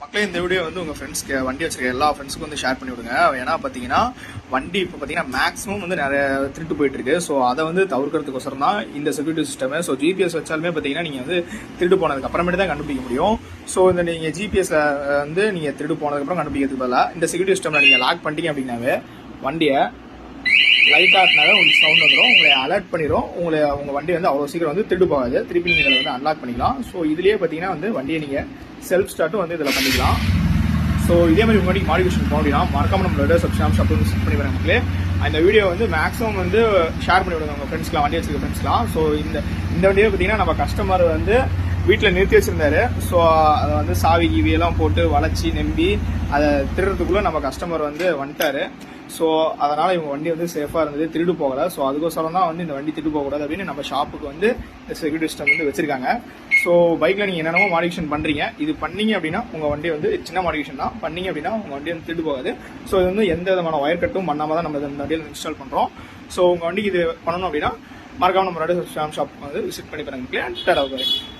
மக்களே இந்த வீடியோ வந்து உங்கள் ஃப்ரெண்ட்ஸ்க்கு வண்டி வச்சிருக்க எல்லா ஃப்ரெண்ட்ஸுக்கும் வந்து ஷேர் பண்ணி விடுங்க. ஏன்னா பார்த்தீங்கன்னா வண்டி இப்போ பார்த்தீங்கன்னா மேக்ஸிமம் வந்து நிறைய திருட்டு போயிட்டு இருக்கு. ஸோ அதை வந்து தவிர்க்கிறதுக்கோசரம் தான் இந்த செக்யூரிட்டி சிஸ்டம். ஸோ ஜிபிஎஸ் வச்சாலுமே பார்த்தீங்கன்னா நீங்கள் வந்து திருடு போனதுக்கு அப்புறமேட்டு தான் கண்டுபிடிக்க முடியும். ஸோ இந்த நீங்கள் ஜிபிஎஸ்ல வந்து நீங்கள் திருடு போனதுக்கப்புறம் கண்டுபிடிக்கிறதுக்கு பதிலாக இந்த செக்யூரிட்டி சிஸ்டமில் நீங்கள் லாக் பண்ணிட்டீங்க அப்படின்னாவே வண்டியை லைட் ஆட்டினாவே உங்களுக்கு சவுண்ட் வந்துடும், உங்களை அலர்ட் பண்ணிடும். உங்கள் வண்டி வந்து அவ்வளோ சீக்கிரம் வந்து திருடு போகாது. திருப்பி நீங்கள் இதில் வந்து அன்லாக் பண்ணிக்கலாம். ஸோ இதுலேயே பார்த்தீங்கன்னா வந்து வண்டியை நீங்கள் செல்ஃப் ஸ்டார்ட்டும் வந்து இதில் பண்ணிக்கலாம். ஸோ இதே மாதிரி முன்னாடி மாடிஃபிகேஷன் பண்ண அப்படின்னா மறக்காம நம்மளோட சப்ஸ்கிரைப் ஷாப் வந்து செட் பண்ணி வரேன் மக்களே. இந்த வீடியோ வந்து மேக்ஸிமம் வந்து ஷேர் பண்ணி விடுங்க உங்கள் ஃப்ரெண்ட்ஸ்லாம், வண்டி வச்சிருக்க ஃப்ரெண்ட்ஸ்லாம். ஸோ இந்த வண்டியை பார்த்தீங்கன்னா நம்ம கஸ்டமர் வந்து வீட்டில் நிறுத்தி வச்சிருந்தாரு. ஸோ அதை வந்து சாவி கீவியெல்லாம் போட்டு வளைச்சி நம்பி அதை திருடுறதுக்குள்ளே நம்ம கஸ்டமர் வந்து வந்துட்டாரு. ஸோ அதனால் இவங்க வண்டி வந்து சேஃபாக இருந்தது, திருடு போகலை. ஸோ அதுக்கோசரம் தான் வந்து இந்த வண்டி திருடு போகக்கூடாது அப்படின்னு நம்ம ஷாப்புக்கு வந்து இந்த செக்யூரிட்டி சிஸ்டம் வந்து வச்சிருக்காங்க. ஸோ பைக்கில் நீங்கள் என்னென்னமோ மாடிஃபிகேஷன் பண்ணுறீங்க, இது பண்ணீங்க அப்படின்னா உங்கள் வண்டி வந்து சின்ன மாடிஃபிகேஷன் தான் பண்ணீங்க அப்படின்னா உங்கள் வண்டி வந்து திருடு போகாது. ஸோ இது வந்து எந்த விதமான ஒயர் கட்டும் பண்ணாமல் தான் நம்ம இந்த வண்டியில் இன்ஸ்டால் பண்ணுறோம். ஸோ உங்கள் வண்டிக்கு இது பண்ணணும் அப்படின்னா மறக்காம நம்மளோட ஷாப் வந்து விசிட் பண்ணி பாருங்க.